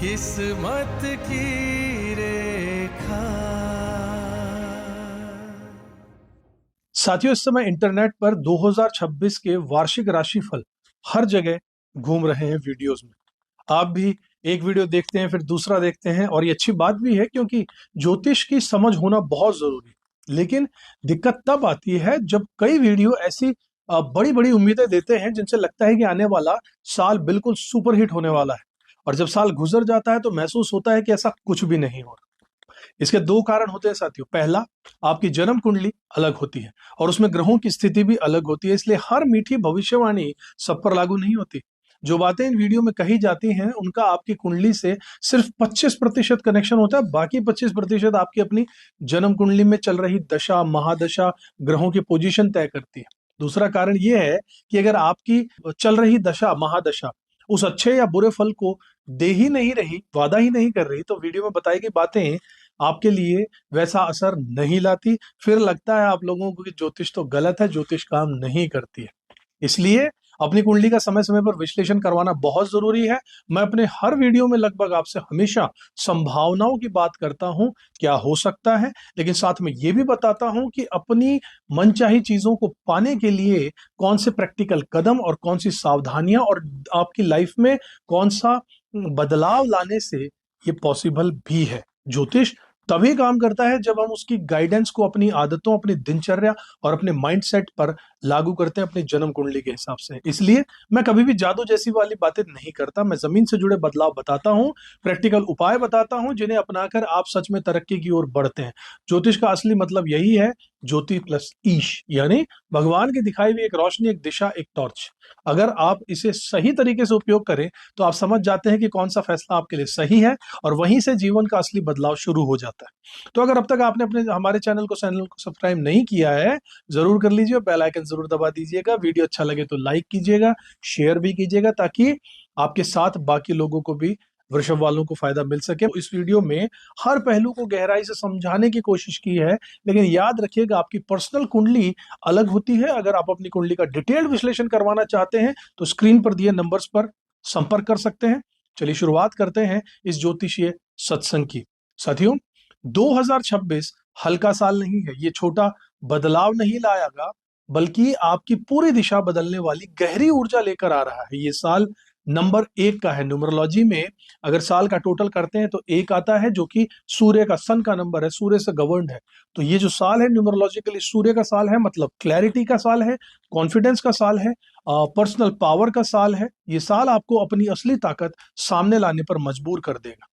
किस्मत की रेखा। साथियों, इस समय इंटरनेट पर 2026 के वार्षिक राशिफल हर जगह घूम रहे हैं वीडियोस में। आप भी एक वीडियो देखते हैं, फिर दूसरा देखते हैं, और ये अच्छी बात भी है क्योंकि ज्योतिष की समझ होना बहुत जरूरी है। लेकिन दिक्कत तब आती है जब कई वीडियो ऐसी बड़ी बड़ी उम्मीदें देते हैं जिनसे लगता है कि आने वाला साल बिल्कुल सुपरहिट होने वाला है, और जब साल गुजर जाता है तो महसूस होता है कि ऐसा कुछ भी नहीं हो रहा। इसके दो कारण होते हैं साथियों। पहला, आपकी जन्म कुंडली अलग होती है और उसमें ग्रहों की स्थिति भी अलग होती है, इसलिए हर मीठी भविष्यवाणी सब पर लागू नहीं होती। जो बातें इन वीडियो में कही जाती हैं उनका आपकी कुंडली से सिर्फ 25% कनेक्शन होता है, बाकी 25% आपकी अपनी जन्म कुंडली में चल रही दशा, महादशा, ग्रहों की पोजीशन तय करती है। दूसरा कारण यह है कि अगर आपकी चल रही दशा, महादशा उस अच्छे या बुरे फल को दे ही नहीं रही, वादा ही नहीं कर रही, तो वीडियो में बताई गई बातें आपके लिए वैसा असर नहीं लाती। फिर लगता है आप लोगों को कि ज्योतिष तो गलत है, ज्योतिष काम नहीं करती है। इसलिए अपनी कुंडली का समय समय पर विश्लेषण करवाना बहुत जरूरी है। मैं अपने हर वीडियो में लगभग आपसे हमेशा संभावनाओं की बात करता हूं, क्या हो सकता है, लेकिन साथ में यह भी बताता हूं कि अपनी मनचाही चीजों को पाने के लिए कौन से प्रैक्टिकल कदम और कौन सी सावधानियां और आपकी लाइफ में कौन सा बदलाव लाने से ये पॉसिबल भी है। ज्योतिष तभी काम करता है जब हम उसकी गाइडेंस को अपनी आदतों, अपनी दिनचर्या और अपने माइंडसेट पर लागू करते हैं अपनी जन्म कुंडली के हिसाब से। इसलिए मैं कभी भी जादू जैसी वाली बातें नहीं करता। मैं जमीन से जुड़े बदलाव बताता हूं, प्रैक्टिकल उपाय बताता हूं जिन्हें अपनाकर आप सच में तरक्की की ओर बढ़ते हैं। ज्योतिष का असली मतलब यही है, ज्योति प्लस ईश, यानी भगवान की दिखाई हुई एक रोशनी, एक दिशा, एक टॉर्च। अगर आप इसे सही तरीके से उपयोग करें तो आप समझ जाते हैं कि कौन सा फैसला आपके लिए सही है, और वहीं से जीवन का असली बदलाव शुरू हो जाता है। तो अगर अब तक आपने अपने हमारे चैनल को सब्सक्राइब नहीं किया है, जरूर कर लीजिए, बेल आइकन जरूर दबा दीजिएगा। वीडियो अच्छा लगे तो लाइक कीजिएगा, शेयर भी कीजिएगा, ताकि आपके साथ बाकी लोगों को भी, वृषभ वालों को फायदा मिल सके। इस वीडियो में हर पहलू को गहराई से समझाने की कोशिश की है, लेकिन याद रखिएगा आपकी पर्सनल कुंडली अलग होती है। अगर आप अपनी कुंडली का डिटेल्ड विश्लेषण करवाना चाहते हैं तो स्क्रीन पर दिए नंबर्स पर संपर्क कर सकते हैं। चलिए शुरुआत करते हैं इस ज्योतिषीय सत्संग की। साथियों, 2026 हल्का साल नहीं है। ये छोटा बदलाव नहीं लाएगा, बल्कि आपकी पूरी दिशा बदलने वाली गहरी ऊर्जा लेकर आ रहा है। ये साल नंबर 1 का है। न्यूमरोलॉजी में अगर साल का टोटल करते हैं तो 1 आता है, जो कि सूर्य का, सन का नंबर है, सूर्य से गवर्न्ड है। तो ये जो साल है न्यूमरोलॉजिकली सूर्य का साल है, मतलब क्लैरिटी का साल है, कॉन्फिडेंस का साल है, पर्सनल पावर का साल है। ये साल आपको अपनी असली ताकत सामने लाने पर मजबूर कर देगा।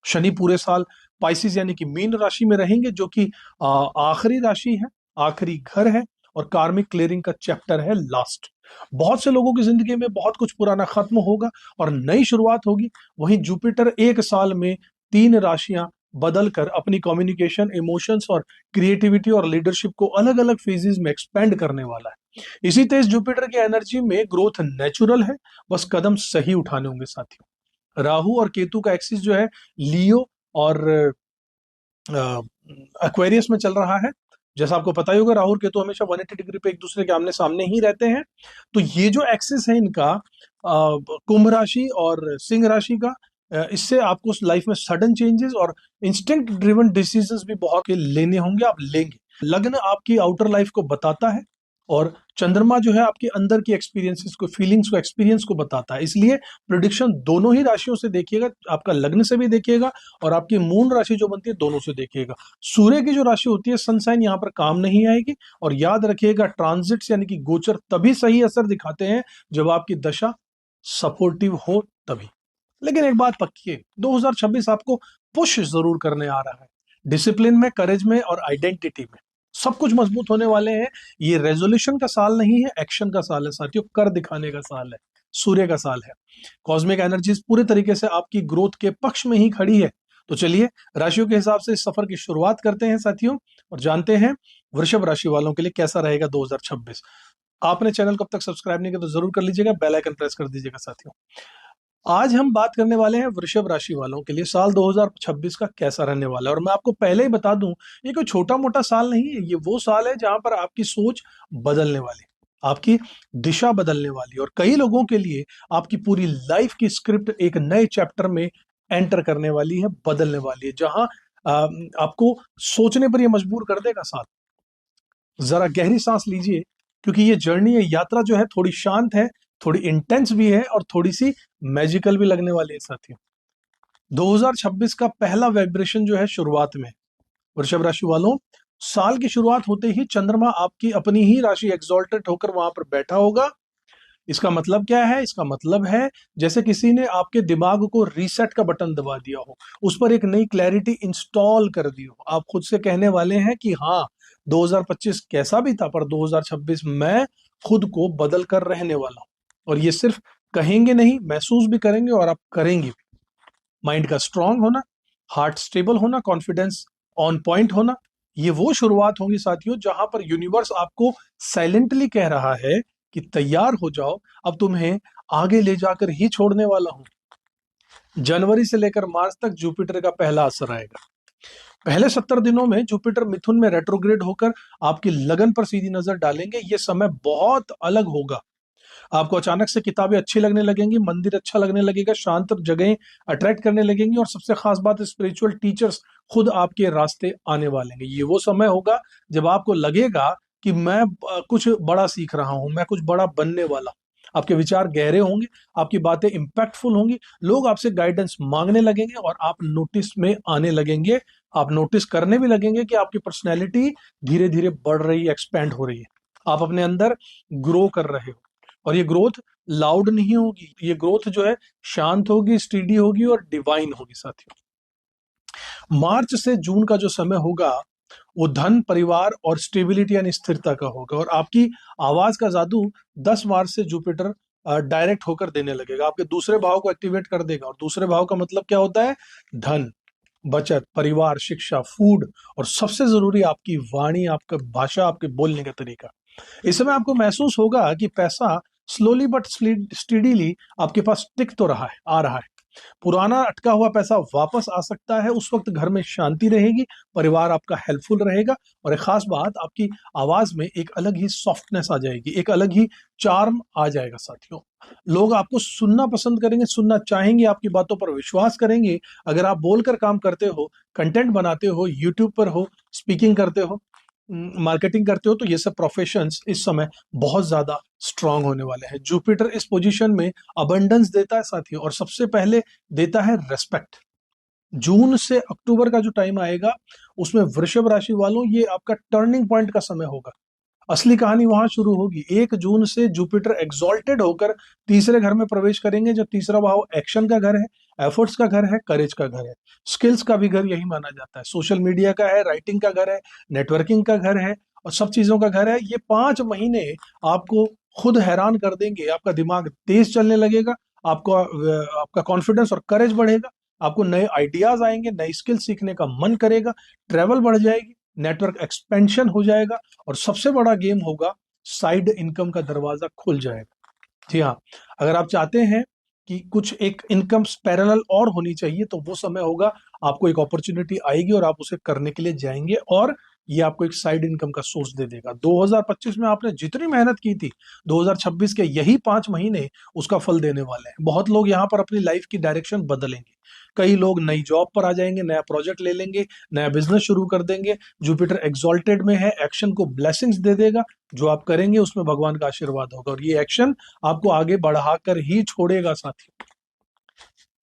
शनि पूरे साल पाइसिस यानी कि मीन राशि में रहेंगे, जो कि आखिरी राशि है, आखिरी घर है, और कार्मिक क्लियरिंग का चैप्टर है, लास्ट। बहुत से लोगों की जिंदगी में बहुत कुछ पुराना खत्म होगा और नई शुरुआत होगी। वहीं जुपिटर 1 साल में 3 राशियां बदलकर अपनी कम्युनिकेशन, इमोशंस और क्रिएटिविटी और लीडरशिप को अलग अलग फेजेस में एक्सपेंड करने वाला है। इसी तेज जुपिटर की एनर्जी में ग्रोथ नेचुरल है, बस कदम सही उठाने होंगे साथियों। राहु और केतु का एक्सिस जो है लियो और एक्वेरियस में चल रहा है। जैसा आपको पता ही होगा, राहु और केतु हमेशा 180 डिग्री पे एक दूसरे के आमने सामने ही रहते हैं। तो ये जो एक्सिस है इनका, कुंभ राशि और सिंह राशि का, इससे आपको लाइफ में सडन चेंजेस और इंस्टिंक्ट ड्रिवन डिसीजंस भी बहुत के लेने होंगे, आप लेंगे। लग्न आपकी आउटर लाइफ को बताता है, और चंद्रमा जो है आपके अंदर की एक्सपीरियंसेस को, फीलिंग्स को, एक्सपीरियंस को बताता है। इसलिए प्रिडिक्शन दोनों ही राशियों से देखिएगा, आपका लग्न से भी देखिएगा और आपकी मून राशि जो बनती है दोनों से देखिएगा। सूर्य की जो राशि होती है, सनसाइन, यहाँ पर काम नहीं आएगी। और याद रखिएगा, ट्रांजिट्स यानी कि गोचर तभी सही असर दिखाते हैं जब आपकी दशा सपोर्टिव हो, तभी। लेकिन एक बात पक्की है, 2026 आपको पुश जरूर करने आ रहा है। डिसिप्लिन में, करेज में और आइडेंटिटी में सब कुछ मजबूत होने वाले हैं। ये रेजोल्यूशन का साल नहीं है, एक्शन का साल है साथियों, कर दिखाने का साल है, सूर्य का साल है। कॉस्मिक एनर्जीज पूरे तरीके से आपकी ग्रोथ के पक्ष में ही खड़ी है। तो चलिए राशियों के हिसाब से इस सफर की शुरुआत करते हैं साथियों, और जानते हैं वृषभ राशि वालों के लिए कैसा रहेगा 2026। आपने चैनल को अब तक सब्सक्राइब नहीं किया तो जरूर कर लीजिएगा, बेल आइकन प्रेस कर दीजिएगा साथियों। आज हम बात करने वाले हैं वृषभ राशि वालों के लिए साल 2026 का कैसा रहने वाला है। और मैं आपको पहले ही बता दूं, ये कोई छोटा मोटा साल नहीं है। ये वो साल है जहां पर आपकी सोच बदलने वाली, आपकी दिशा बदलने वाली, और कई लोगों के लिए आपकी पूरी लाइफ की स्क्रिप्ट एक नए चैप्टर में एंटर करने वाली है, बदलने वाली है, जहां आपको सोचने पर ये मजबूर कर देगा। साथ जरा गहरी सांस लीजिए, क्योंकि ये जर्नी, ये यात्रा जो है थोड़ी शांत है, थोड़ी इंटेंस भी है और थोड़ी सी मैजिकल भी लगने वाली है साथियों। 2026 का पहला वाइब्रेशन जो है शुरुआत में, वृषभ राशि वालों, साल की शुरुआत होते ही चंद्रमा आपकी अपनी ही राशि एग्जॉल्टेड होकर वहां पर बैठा होगा। इसका मतलब क्या है? इसका मतलब है जैसे किसी ने आपके दिमाग को रीसेट का बटन दबा दिया हो, उस पर एक नई क्लैरिटी इंस्टॉल कर दी हो। आप खुद से कहने वाले हैं कि हाँ, 2025 कैसा भी था, पर 2026 मैं खुद को बदल कर रहने वाला हूं। और ये सिर्फ कहेंगे नहीं, महसूस भी करेंगे और आप करेंगे भी। माइंड का स्ट्रांग होना, हार्ट स्टेबल होना, कॉन्फिडेंस ऑन पॉइंट होना, ये वो शुरुआत होगी साथियों जहां पर यूनिवर्स आपको साइलेंटली कह रहा है कि तैयार हो जाओ, अब तुम्हें आगे ले जाकर ही छोड़ने वाला हूं। जनवरी से लेकर मार्च तक जुपिटर का पहला असर आएगा। पहले 70 दिनों में जुपिटर मिथुन में रेट्रोग्रेड होकर आपकी लगन पर सीधी नजर डालेंगे। ये समय बहुत अलग होगा। आपको अचानक से किताबें अच्छी लगने लगेंगी, मंदिर अच्छा लगने लगेगा, शांत जगहें अट्रैक्ट करने लगेंगी और सबसे खास बात, स्पिरिचुअल टीचर्स खुद आपके रास्ते आने वाले हैं। ये वो समय होगा जब आपको लगेगा कि मैं कुछ बड़ा सीख रहा हूं, मैं कुछ बड़ा बनने वाला हूं। आपके विचार गहरे होंगे, आपकी बातें इंपैक्टफुल होंगी, लोग आपसे गाइडेंस मांगने लगेंगे और आप नोटिस में आने लगेंगे। आप नोटिस करने भी लगेंगे कि आपकी पर्सनैलिटी धीरे धीरे बढ़ रही है, एक्सपेंड हो रही है, आप अपने अंदर ग्रो कर रहे हो। और ये ग्रोथ लाउड नहीं होगी, ये ग्रोथ जो है शांत होगी, स्टीडी होगी और डिवाइन होगी साथियों। मार्च से जून का जो समय होगा वो धन, परिवार और स्टेबिलिटी यानी स्थिरता का होगा। और आपकी आवाज का जादू 10 मार्च से जुपिटर डायरेक्ट होकर देने लगेगा, आपके दूसरे भाव को एक्टिवेट कर देगा। और दूसरे भाव का मतलब क्या होता है? धन, बचत, परिवार, शिक्षा, फूड और सबसे जरूरी आपकी वाणी, आपका भाषा, आपके बोलने का तरीका। इस समय आपको महसूस होगा कि पैसा स्लोली बट स्टीडीली आपके पास टिक तो रहा है, आ रहा है। पुराना अटका हुआ पैसा वापस आ सकता है। उस वक्त घर में शांति रहेगी, परिवार आपका हेल्पफुल रहेगा और एक खास बात, आपकी आवाज में एक अलग ही सॉफ्टनेस आ जाएगी, एक अलग ही चार्म आ जाएगा साथियों। लोग आपको सुनना पसंद करेंगे, सुनना चाहेंगे, आपकी बातों पर विश्वास करेंगे। अगर आप बोलकर काम करते हो, कंटेंट बनाते हो, यूट्यूब पर हो, स्पीकिंग करते हो, मार्केटिंग करते हो, तो ये सब प्रोफेशंस इस समय बहुत ज्यादा स्ट्रांग होने वाले हैं। जुपिटर इस पोजीशन में अबंडेंस देता है साथियों, और सबसे पहले देता है रेस्पेक्ट। जून से अक्टूबर का जो टाइम आएगा उसमें वृषभ राशि वालों, ये आपका टर्निंग पॉइंट का समय होगा। असली कहानी वहां शुरू होगी। 1 जून से जुपिटर एग्जॉल्टेड होकर तीसरे घर में प्रवेश करेंगे, जो तीसरा भाव एक्शन का घर है, एफर्ट्स का घर है, करेज का घर है, स्किल्स का भी घर यही माना जाता है, सोशल मीडिया का है, राइटिंग का घर है, नेटवर्किंग का घर है और सब चीजों का घर है। ये 5 महीने आपको खुद हैरान कर देंगे। आपका दिमाग तेज चलने लगेगा, आपको आपका कॉन्फिडेंस और करेज बढ़ेगा, आपको नए आइडियाज आएंगे, नई स्किल सीखने का मन करेगा, ट्रेवल बढ़ जाएगी, नेटवर्क एक्सपेंशन हो जाएगा और सबसे बड़ा गेम होगा, साइड इनकम का दरवाजा खुल जाएगा। जी हाँ, अगर आप चाहते हैं कि कुछ एक इनकम पैरेलल और होनी चाहिए, तो वो समय होगा, आपको एक अपॉर्चुनिटी आएगी और आप उसे करने के लिए जाएंगे और ये आपको एक साइड इनकम का सोर्स दे देगा। 2025 में आपने जितनी मेहनत की थी, 2026 के यही 5 महीने उसका फल देने वाले हैं। बहुत लोग यहाँ पर अपनी लाइफ की डायरेक्शन बदलेंगे, कई लोग नई जॉब पर आ जाएंगे, नया प्रोजेक्ट ले लेंगे, नया बिजनेस शुरू कर देंगे। जुपिटर एक्सॉल्टेड में है, एक्शन को ब्लेसिंग्स दे देगा, जो आप करेंगे उसमें भगवान का आशीर्वाद होगा और ये एक्शन आपको आगे बढ़ाकर ही छोड़ेगा साथियों।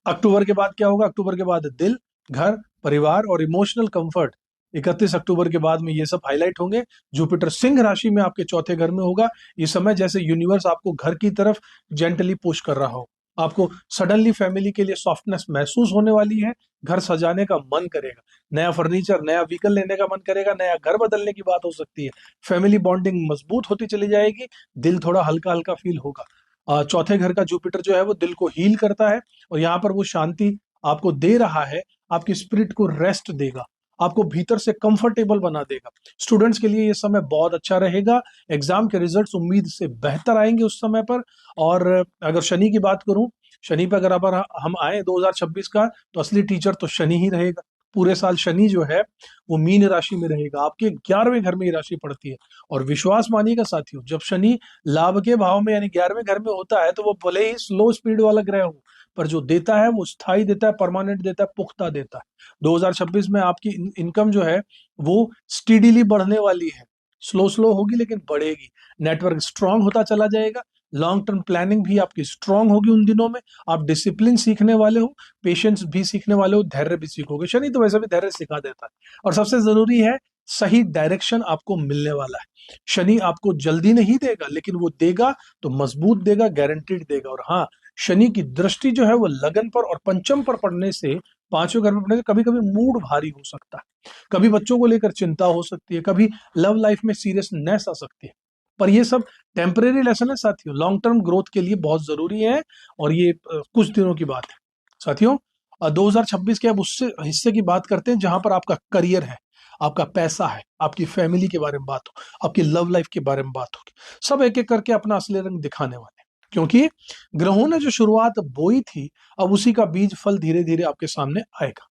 अक्टूबर के बाद क्या होगा? अक्टूबर के बाद दिल, घर, परिवार और इमोशनल कंफर्ट, 31 अक्टूबर के बाद में ये सब हाईलाइट होंगे। जुपिटर सिंह राशि में आपके चौथे घर में होगा। ये समय जैसे यूनिवर्स आपको घर की तरफ जेंटली पुश कर रहा हो। आपको सडनली फैमिली के लिए सॉफ्टनेस महसूस होने वाली है, घर सजाने का मन करेगा, नया फर्नीचर, नया व्हीकल लेने का मन करेगा, नया घर बदलने की बात हो सकती है, फैमिली बॉन्डिंग मजबूत होती चली जाएगी, दिल थोड़ा हल्का हल्का फील होगा। चौथे घर का जुपिटर जो है वो दिल को हील करता है और यहाँ पर वो शांति आपको दे रहा है, आपकी स्पिरिट को रेस्ट देगा, आपको भीतर से कंफर्टेबल बना देगा। स्टूडेंट्स के लिए ये समय बहुत अच्छा रहेगा, एग्जाम के रिजल्ट्स उम्मीद से बेहतर आएंगे उस समय पर। और अगर शनि की बात करूं, शनि पर अगर हम आए 2026 का, तो असली टीचर तो शनि ही रहेगा। पूरे साल शनि जो है वो मीन राशि में रहेगा, आपके 11वें घर में ये राशि पड़ती है। और विश्वास मानिएगा साथियों, जब शनि लाभ के भाव में यानी 11वें घर में होता है, तो वो भले ही स्लो स्पीड वाला ग्रह हो, पर जो देता है वो स्थायी देता है, परमानेंट देता है, पुख्ता देता है। 2026 में आपकी इनकम जो है वो स्टीडीली बढ़ने वाली है, स्लो स्लो होगी लेकिन बढ़ेगी। नेटवर्क स्ट्रांग होता चला जाएगा, लॉन्ग टर्म प्लानिंग भी आपकी स्ट्रांग होगी उन दिनों में। आप डिसिप्लिन सीखने वाले हो, पेशेंस भी सीखने वाले हो, धैर्य भी सीखोगे। शनि तो वैसे भी धैर्य सिखा देता है। और सबसे जरूरी है, सही डायरेक्शन आपको मिलने वाला है। शनि आपको जल्दी नहीं देगा, लेकिन वो देगा तो मजबूत देगा, गारंटीड देगा। और हाँ, शनि की दृष्टि जो है वो लगन पर और पंचम पर पड़ने से, पांचवें घर में पड़ने से कभी कभी मूड भारी हो सकता है, कभी बच्चों को लेकर चिंता हो सकती है, कभी लव लाइफ में सीरियसनेस आ सकती है। पर ये सब टेम्परेरी लेसन है साथियों, लॉन्ग टर्म ग्रोथ के लिए बहुत जरूरी है। और ये कुछ दिनों की बात है साथियों। 2026 के अब उससे हिस्से की बात करते हैं जहां पर आपका करियर है, आपका पैसा है, आपकी फैमिली के बारे में बात हो, आपकी लव लाइफ के बारे में बात होगी। सब एक एक करके अपना असली रंग दिखाने वाले हैं, क्योंकि ग्रहों ने जो शुरुआत बोई थी, अब उसी का बीज फल धीरे धीरे आपके सामने आएगा।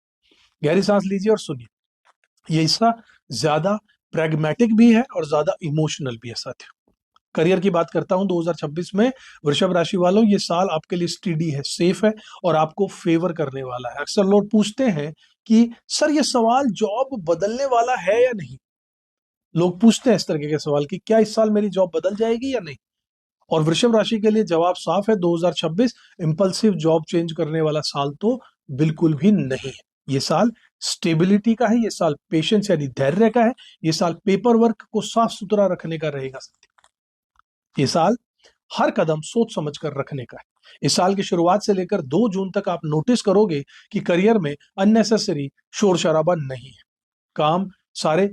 गहरी सांस लीजिए और सुनिए। ये हिस्सा ज्यादा प्रैग्मेटिक भी है और ज्यादा इमोशनल भी है साथियों। करियर की बात करता हूं 2026 में, वृषभ राशि वालों, ये साल आपके लिए स्टडी है, सेफ है और आपको फेवर करने वाला है। अक्सर लोग पूछते हैं कि सर ये सवाल जॉब बदलने वाला है या नहीं। लोग पूछते हैं इस तरीके के सवाल कि क्या इस साल मेरी जॉब बदल जाएगी या नहीं। और वृषभ राशि के लिए जवाब साफ है, 2026 इंपल्सिव जॉब चेंज करने वाला साल तो बिल्कुल भी नहीं है। ये साल स्टेबिलिटी का है, ये साल पेशेंस यानी धैर्य का है, ये साल पेपर वर्क को साफ सुथरा रखने का रहेगा। ये साल हर कदम सोच समझ कर रखने का है। इस साल की शुरुआत से लेकर 2 जून तक आप नोटिस करोगे कि करियर में अननेसेसरी शोर शराबा नहीं है। काम सारे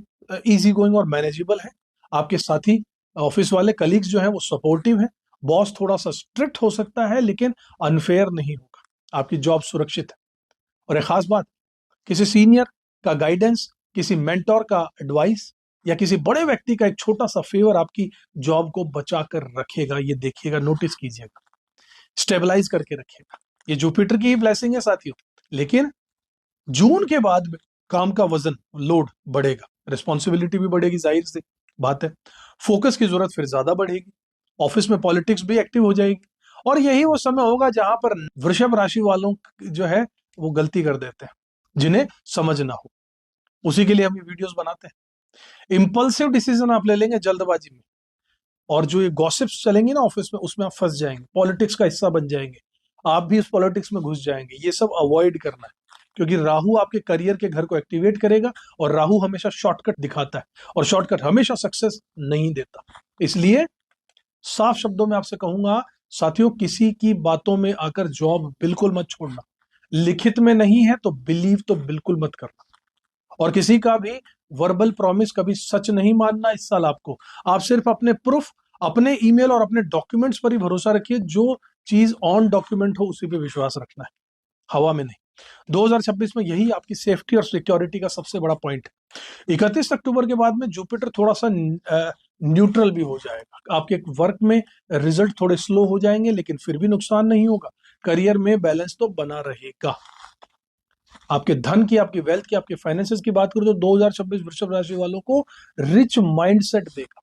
इजी गोइंग और मैनेजेबल है। आपके साथी, ऑफिस वाले कलीग्स जो हैं वो सपोर्टिव है। बॉस थोड़ा सा स्ट्रिक्ट हो सकता है लेकिन अनफेयर नहीं होगा। आपकी जॉब सुरक्षित है। और एक खास बात, किसी सीनियर का गाइडेंस, किसी मेंटोर का एडवाइस या किसी बड़े व्यक्ति का एक छोटा सा फेवर आपकी जॉब को बचा कर रखेगा। ये देखिएगा, नोटिस कीजिएगा, स्टेबलाइज करके रखेगा। ये जुपिटर की ही ब्लेसिंग है साथियों। लेकिन जून के बाद में काम का वजन, लोड बढ़ेगा, रिस्पॉन्सिबिलिटी भी बढ़ेगी, जाहिर सी बात है। फोकस की जरूरत फिर ज्यादा बढ़ेगी। ऑफिस में पॉलिटिक्स भी एक्टिव हो जाएगी। और यही वो समय होगा जहां पर वृषभ राशि वालों जो है वो गलती कर देते हैं, जिन्हें समझ ना हो। उसी के लिए हम ये वीडियोस बनाते हैं। इंपल्सिव डिसीजन आप ले लेंगे जल्दबाजी में, और जो ये गॉसिप्स चलेंगी ना ऑफिस में, उसमें आप फंस जाएंगे, पॉलिटिक्स का हिस्सा बन जाएंगे, आप भी इस पॉलिटिक्स में घुस जाएंगे। ये सब अवॉइड करना है, क्योंकि राहु आपके करियर के घर को एक्टिवेट करेगा और राहु हमेशा शॉर्टकट दिखाता है और शॉर्टकट हमेशा सक्सेस नहीं देता। इसलिए साफ शब्दों में आपसे कहूंगा साथियों, किसी की बातों में आकर जॉब बिल्कुल मत छोड़ना। लिखित में नहीं है तो बिलीव तो बिल्कुल मत करना। और किसी का भी वर्बल प्रॉमिस कभी सच नहीं मानना इस साल आपको। आप सिर्फ अपने प्रूफ, अपने ईमेल और अपने डॉक्यूमेंट्स पर ही भरोसा रखिए। जो चीज ऑन डॉक्यूमेंट हो उसी पे विश्वास रखना है, हवा में नहीं। 2026 में यही आपकी सेफ्टी और सिक्योरिटी का सबसे बड़ा पॉइंट है। 31 अक्टूबर के बाद में जुपिटर थोड़ा सा न्यूट्रल भी हो जाएगा। आपके वर्क में रिजल्ट थोड़े स्लो हो जाएंगे, लेकिन फिर भी नुकसान नहीं होगा। करियर में बैलेंस तो बना रहेगा। आपके धन की, आपकी वेल्थ की, आपके फाइनेंसेस की बात करूं तो 2026 वृषभ राशि वालों को रिच माइंडसेट देगा।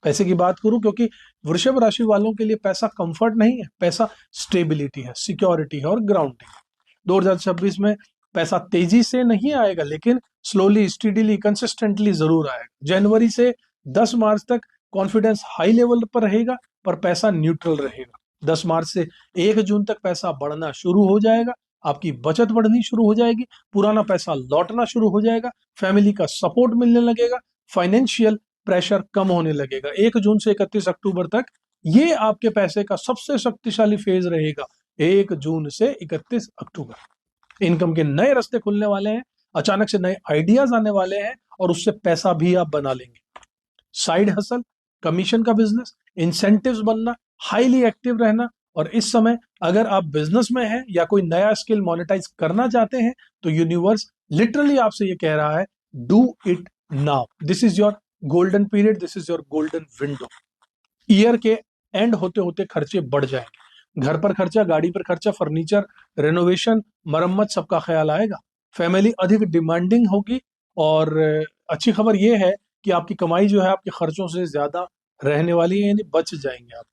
पैसे की बात करूं, क्योंकि वृषभ राशि वालों के लिए पैसा कंफर्ट नहीं है, पैसा स्टेबिलिटी है, सिक्योरिटी है और ग्राउंडिंग है। 2026 में पैसा तेजी से नहीं आएगा, लेकिन स्लोली, स्टीडीली, कंसिस्टेंटली जरूर आएगा। जनवरी से 10 मार्च तक कॉन्फिडेंस हाई लेवल पर रहेगा, पर पैसा न्यूट्रल रहेगा। 10 मार्च से 1 जून तक पैसा बढ़ना शुरू हो जाएगा, आपकी बचत बढ़नी शुरू हो जाएगी, पुराना पैसा लौटना शुरू हो जाएगा, फैमिली का सपोर्ट मिलने लगेगा, फाइनेंशियल प्रेशर कम होने लगेगा। 1 जून से 31 अक्टूबर तक ये आपके पैसे का सबसे शक्तिशाली फेज रहेगा। 1 जून से 31 अक्टूबर इनकम के नए रास्ते खुलने वाले हैं, अचानक से नए आइडियाज आने वाले हैं और उससे पैसा भी आप बना लेंगे। साइड हसल, कमीशन का बिजनेस, इंसेंटिव्स बनना, हाईली एक्टिव रहना। और इस समय अगर आप बिजनेस में हैं या कोई नया स्किल मोनेटाइज करना चाहते हैं तो यूनिवर्स लिटरली आपसे ये कह रहा है, do it now. This is your golden period, this is your golden window. Year के एंड होते होते खर्चे बढ़ जाएंगे। घर पर खर्चा, गाड़ी पर खर्चा, फर्नीचर, रेनोवेशन, मरम्मत, सबका ख्याल आएगा। फैमिली अधिक डिमांडिंग होगी। और अच्छी खबर यह है कि आपकी कमाई जो है आपके खर्चों से ज्यादा रहने वाली है, यानी बच जाएंगे आप।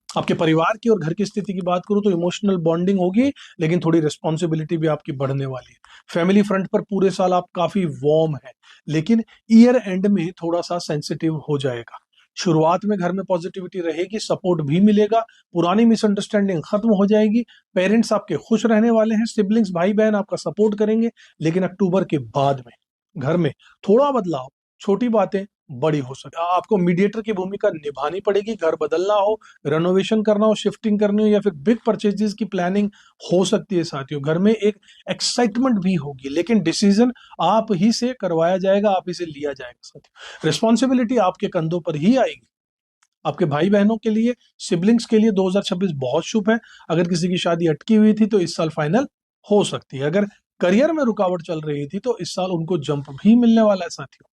आपके परिवार की और घर की स्थिति की बात करूं तो इमोशनल बॉन्डिंग होगी, लेकिन थोड़ी रिस्पॉन्सिबिलिटी भी आपकी बढ़ने वाली है। फैमिली फ्रंट पर पूरे साल आप काफी वार्म है, लेकिन ईयर एंड में थोड़ा सा सेंसिटिव हो जाएगा। शुरुआत में घर में पॉजिटिविटी रहेगी, सपोर्ट भी मिलेगा, पुरानी मिसअंडरस्टैंडिंग खत्म हो जाएगी, पेरेंट्स आपके खुश रहने वाले हैं, सिबलिंग्स भाई बहन आपका सपोर्ट करेंगे। लेकिन अक्टूबर के बाद में घर में थोड़ा बदलाव, छोटी बातें बड़ी हो सकती, आपको मीडिएटर की भूमिका निभानी पड़ेगी। घर बदलना हो, रेनोवेशन करना हो, शिफ्टिंग करनी हो, या फिर बिग परचेजेस की प्लानिंग हो सकती है साथियों। घर में एक एक्साइटमेंट भी होगी, लेकिन डिसीजन आप ही से करवाया जाएगा, आप ही से लिया जाएगा साथियों। रिस्पॉन्सिबिलिटी आपके कंधों पर ही आएगी। आपके भाई बहनों के लिए, सिबलिंग्स के लिए 2026 बहुत शुभ है। अगर किसी की शादी अटकी हुई थी तो इस साल फाइनल हो सकती है। अगर करियर में रुकावट चल रही थी तो इस साल उनको जंप भी मिलने वाला है साथियों।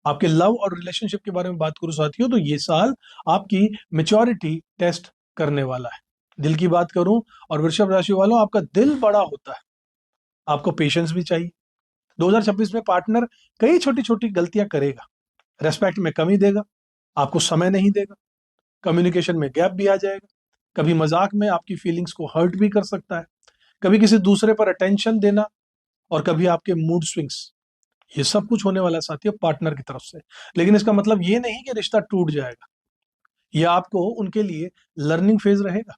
आपके लव और रिलेशनशिप के बारे में बात करूं साथियों, तो ये साल आपकी मेच्योरिटी टेस्ट करने वाला है। दिल की बात करूं, और वृषभ राशि वालों, आपका दिल बड़ा होता है, आपको पेशेंस भी चाहिए। 2026 में पार्टनर कई छोटी छोटी गलतियां करेगा, रेस्पेक्ट में कमी देगा, आपको समय नहीं देगा, कम्युनिकेशन में गैप भी आ जाएगा, कभी मजाक में आपकी फीलिंग्स को हर्ट भी कर सकता है, कभी किसी दूसरे पर अटेंशन देना, और कभी आपके मूड स्विंग्स। ये सब कुछ होने वाला है साथियों पार्टनर की तरफ से। लेकिन इसका मतलब ये नहीं कि रिश्ता टूट जाएगा, ये आपको उनके लिए लर्निंग फेज रहेगा।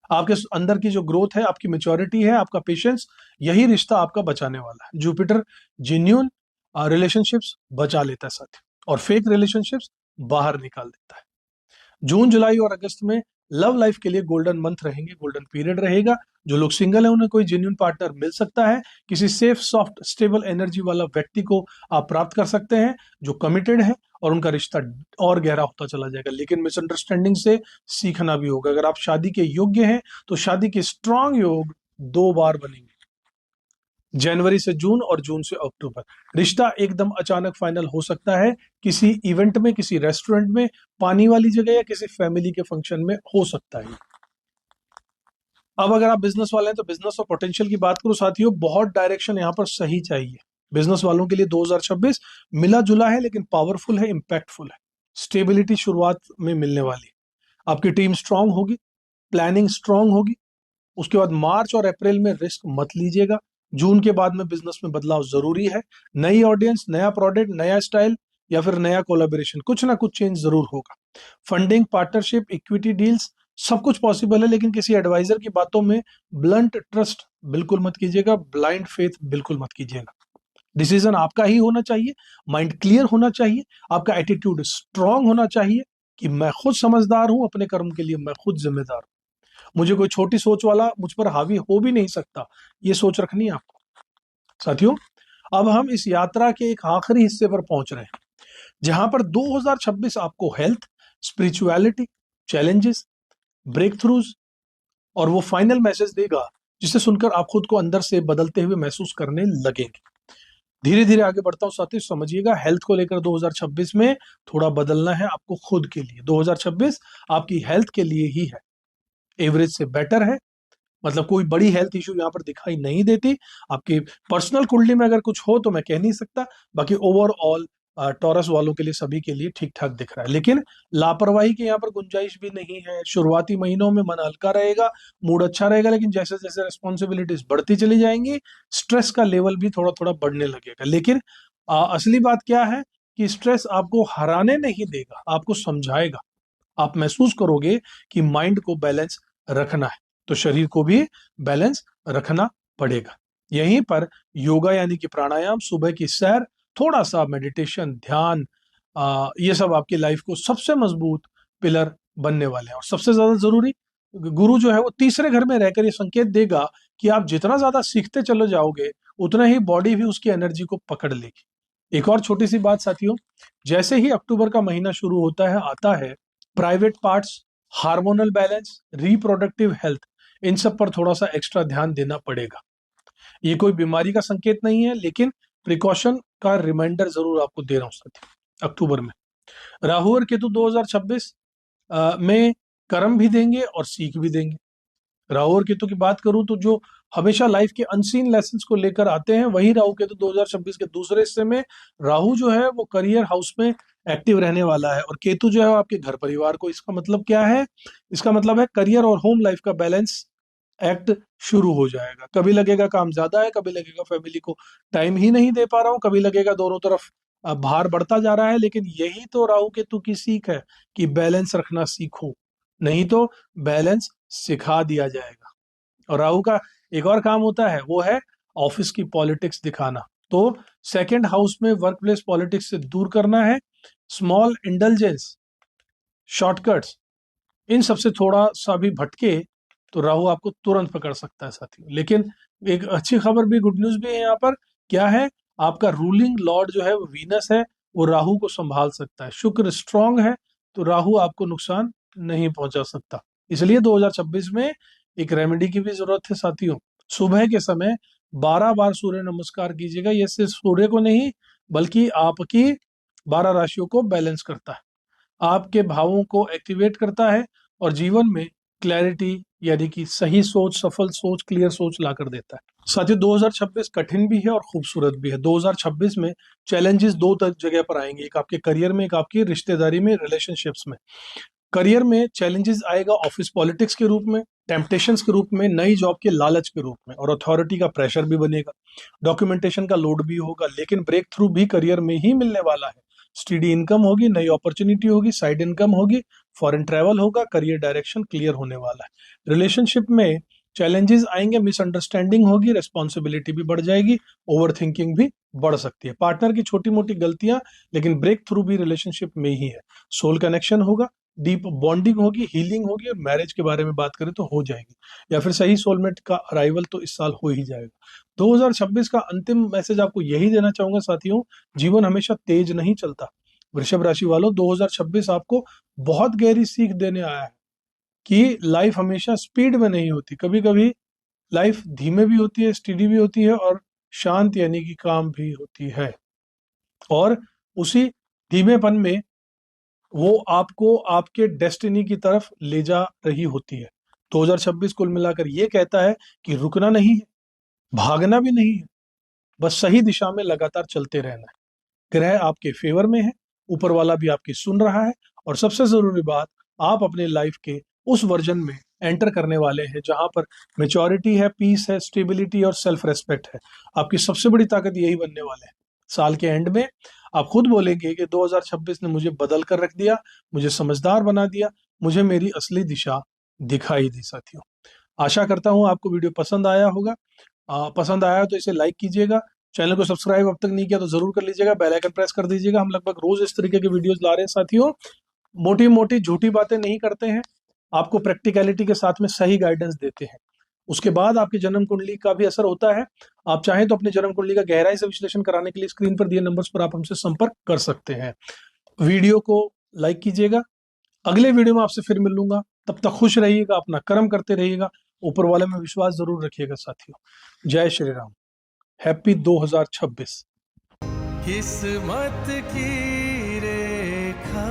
आपके अंदर की जो ग्रोथ है, आपकी मेच्योरिटी है, आपका पेशेंस, यही रिश्ता आपका बचाने वाला है। जुपिटर जेन्यून रिलेशनशिप्स बचा लेता है साथियों, और फेक रिलेशनशिप्स बाहर निकाल देता है। जून जुलाई और अगस्त में लव लाइफ के लिए गोल्डन मंथ रहेंगे, गोल्डन पीरियड रहेगा। जो लोग सिंगल है उन्हें कोई जेन्युइन पार्टनर मिल सकता है, किसी सेफ सॉफ्ट स्टेबल एनर्जी वाला व्यक्ति को आप प्राप्त कर सकते हैं जो कमिटेड है, और उनका रिश्ता और गहरा होता चला जाएगा। लेकिन मिसअंडरस्टैंडिंग से सीखना भी होगा। अगर आप शादी के योग्य हैं तो शादी के स्ट्रांग योग 2 बार बनेंगे, जनवरी से जून और जून से अक्टूबर। रिश्ता एकदम अचानक फाइनल हो सकता है, किसी इवेंट में, किसी रेस्टोरेंट में, पानी वाली जगह, या किसी फैमिली के फंक्शन में हो सकता है। अब अगर आप बिजनेस वाले हैं तो बिजनेस और पोटेंशियल की बात करूं साथियों, बहुत डायरेक्शन यहां पर सही चाहिए। बिजनेस वालों के लिए 2026 मिला जुला है, लेकिन पावरफुल है, इंपैक्टफुल है। स्टेबिलिटी शुरुआत में मिलने वाली है, आपकी टीम स्ट्रांग होगी, प्लानिंग स्ट्रांग होगी। उसके बाद मार्च और अप्रैल में रिस्क मत लीजिएगा। जून के बाद में बिजनेस में बदलाव जरूरी है। नई ऑडियंस, नया प्रोडक्ट, नया स्टाइल, या फिर नया कोलैबोरेशन, कुछ ना कुछ चेंज जरूर होगा। फंडिंग, पार्टनरशिप, इक्विटी डील्स, सब कुछ पॉसिबल है, लेकिन किसी एडवाइजर की बातों में ब्लंट ट्रस्ट बिल्कुल मत कीजिएगा, ब्लाइंड फेथ बिल्कुल मत कीजिएगा। डिसीजन आपका ही होना चाहिए, माइंड क्लियर होना चाहिए, आपका एटीट्यूड स्ट्रांग होना चाहिए कि मैं खुद समझदार हूं, अपने कर्म के लिए मैं खुद जिम्मेदार हूं, मुझे कोई छोटी सोच वाला मुझ पर हावी हो भी नहीं सकता। ये सोच रखनी है आपको साथियों। अब हम इस यात्रा के एक आखिरी हिस्से पर पहुंच रहे हैं, जहां पर 2026 आपको health, spirituality, challenges, breakthroughs और वो फाइनल मैसेज देगा जिसे सुनकर आप खुद को अंदर से बदलते हुए महसूस करने लगेंगे। धीरे धीरे आगे बढ़ता हूं साथियों, समझिएगा। हेल्थ को लेकर 2026 में थोड़ा बदलना है आपको खुद के लिए। 2026 आपकी हेल्थ के लिए ही है, एवरेज से बेटर है, मतलब कोई बड़ी हेल्थ इशू यहाँ पर दिखाई नहीं देती। आपकी पर्सनल कुंडली में अगर कुछ हो तो मैं कह नहीं सकता, बाकी ओवरऑल टॉरस वालों के लिए, सभी के लिए ठीक ठाक दिख रहा है। लेकिन लापरवाही की यहाँ पर गुंजाइश भी नहीं है। शुरुआती महीनों में मन हल्का रहेगा, मूड अच्छा रहेगा, लेकिन जैसे जैसे रिस्पॉन्सिबिलिटीज बढ़ती चली जाएंगी, स्ट्रेस का लेवल भी थोड़ा थोड़ा बढ़ने लगेगा। लेकिन असली बात क्या है कि स्ट्रेस आपको हराने नहीं देगा, आपको समझाएगा। आप महसूस करोगे कि माइंड को बैलेंस रखना है तो शरीर को भी बैलेंस रखना पड़ेगा। यहीं पर योगा यानी कि प्राणायाम, सुबह की सैर, थोड़ा सा मेडिटेशन, ध्यान, ये सब आपकी लाइफ को सबसे मजबूत पिलर बनने वाले हैं। और सबसे ज्यादा जरूरी, गुरु जो है वो तीसरे घर में रहकर ये संकेत देगा कि आप जितना ज्यादा सीखते चले जाओगे, उतना ही बॉडी भी उसकी एनर्जी को पकड़ लेगी। एक और छोटी सी बात साथियों, जैसे ही अक्टूबर का महीना शुरू होता है, आता है, private parts, hormonal balance, reproductive health, इन सब पर थोड़ा सा एक्स्ट्रा ध्यान देना पड़ेगा। ये कोई बीमारी का संकेत नहीं है, लेकिन प्रिकॉशन का रिमाइंडर जरूर आपको दे रहा हूं साथियों। अक्टूबर में राहु और केतु 2026 में कर्म भी देंगे और सीख भी देंगे। राहु और केतु की बात करूं तो जो हमेशा लाइफ के अनसीन लेसन्स को लेकर आते हैं। वही राहु केतु 2026 के दूसरे हिस्से में, राहु जो है वो करियर हाउस में एक्टिव रहने वाला है और केतु जो है आपके घर परिवार को। इसका मतलब क्या है? इसका मतलब है करियर और होम लाइफ का बैलेंस एक्ट शुरू हो जाएगा। कभी लगेगा काम ज्यादा है, कभी लगेगा फैमिली को टाइम ही नहीं दे पा रहा हूं, कभी लगेगा दोनों तरफ भार बढ़ता जा रहा है। लेकिन यही तो राहु केतु की सीख है कि बैलेंस रखना सीखो, नहीं तो बैलेंस सिखा दिया जाएगा। और राहु का एक और काम होता है, वो है ऑफिस की पॉलिटिक्स दिखाना। तो सेकंड हाउस में वर्क प्लेस पॉलिटिक्स से दूर करना है। स्मॉल इंडल्जेंस, शॉर्टकट्स, इन सबसे थोड़ा सा भी भटके तो राहु आपको तुरंत पकड़ सकता है साथियों। लेकिन एक अच्छी खबर भी, गुड न्यूज भी है यहाँ पर। क्या है? आपका रूलिंग लॉर्ड जो है वो वीनस है, वो राहु को संभाल सकता है। शुक्र स्ट्रांग है तो राहु आपको नुकसान नहीं पहुंचा सकता। इसलिए 2026 में एक रेमेडी की भी जरूरत है साथियों। सुबह के समय 12 बार सूर्य नमस्कार कीजिएगा। ये सिर्फ सूर्य को नहीं बल्कि आपकी 12 राशियों को बैलेंस करता है, आपके भावों को एक्टिवेट करता है और जीवन में क्लैरिटी यानी कि सही सोच, सफल सोच, क्लियर सोच ला कर देता है। साथियों 2026 कठिन भी है और खूबसूरत भी है। 2026 में चैलेंजेस दो जगह पर आएंगे, एक आपके करियर में, एक आपकी रिश्तेदारी में, रिलेशनशिप्स में। करियर में चैलेंजेस आएगा ऑफिस पॉलिटिक्स के रूप में, टेम्पटेशंस के रूप में, नई जॉब के लालच के रूप में, और अथॉरिटी का प्रेशर भी बनेगा, डॉक्यूमेंटेशन का लोड भी होगा। लेकिन ब्रेक थ्रू भी करियर में ही मिलने वाला है। स्टडी इनकम होगी, नई अपॉर्चुनिटी होगी, साइड इनकम होगी, फॉरेन ट्रैवल होगा, करियर डायरेक्शन क्लियर होने वाला है। रिलेशनशिप में चैलेंजेस आएंगे, मिसअंडरस्टैंडिंग होगी, रेस्पॉन्सिबिलिटी भी बढ़ जाएगी, ओवर थिंकिंग भी बढ़ सकती है, पार्टनर की छोटी मोटी गलतियां, लेकिन ब्रेक थ्रू भी रिलेशनशिप में ही है। सोल कनेक्शन होगा, डीप बॉन्डिंग होगी, हीलिंग होगी, और मैरिज के बारे में बात करें तो हो जाएगी, या फिर सही सोलमेट का अराइवल तो इस साल हो ही जाएगा। 2026 का अंतिम मैसेज आपको यही देना चाहूंगा साथियों, जीवन हमेशा तेज नहीं चलता। वृषभ राशि वालों, 2026 आपको बहुत गहरी सीख देने आया है कि लाइफ हमेशा स्पीड में नहीं होती, कभी कभी लाइफ धीमे भी होती है, स्टेडी भी होती है, और शांत यानी कि काम भी होती है। और उसी धीमेपन में वो आपको आपके डेस्टिनी की तरफ ले जा रही होती है। 2026 कुल मिलाकर ये कहता है कि रुकना नहीं है, भागना भी नहीं है, बस सही दिशा में लगातार चलते रहना है। ग्रह आपके फेवर में है, ऊपर वाला भी आपकी सुन रहा है, और सबसे जरूरी बात, आप अपने लाइफ के उस वर्जन में एंटर करने वाले हैं जहां पर मेच्योरिटी है, पीस है, स्टेबिलिटी और सेल्फ रेस्पेक्ट है। आपकी सबसे बड़ी ताकत यही बनने वाले है। साल के एंड में आप खुद बोलेंगे कि 2026 ने मुझे बदल कर रख दिया, मुझे समझदार बना दिया, मुझे मेरी असली दिशा दिखाई दी। साथियों, आशा करता हूं आपको वीडियो पसंद आया होगा। पसंद आया तो इसे लाइक कीजिएगा, चैनल को सब्सक्राइब अब तक नहीं किया तो जरूर कर लीजिएगा, बेल आइकन प्रेस कर दीजिएगा। हम लगभग रोज इस तरीके के वीडियोस ला रहे हैं साथियों। मोटी मोटी झूठी बातें नहीं करते हैं, आपको प्रैक्टिकलिटी के साथ में सही गाइडेंस देते हैं। उसके बाद आपकी जन्म कुंडली का भी असर होता है। आप चाहें तो अपनी जन्म कुंडली का गहराई से विश्लेषण कराने के लिए स्क्रीन पर दिए नंबर्स पर आप हमसे संपर्क कर सकते हैं। वीडियो को लाइक कीजिएगा। अगले वीडियो में आपसे फिर मिलूंगा, तब तक खुश रहिएगा, अपना कर्म करते रहिएगा, ऊपर वाले में विश्वास जरूर रखिएगा साथियों। जय श्री राम। हैप्पी 2026। किस्मत की रेखा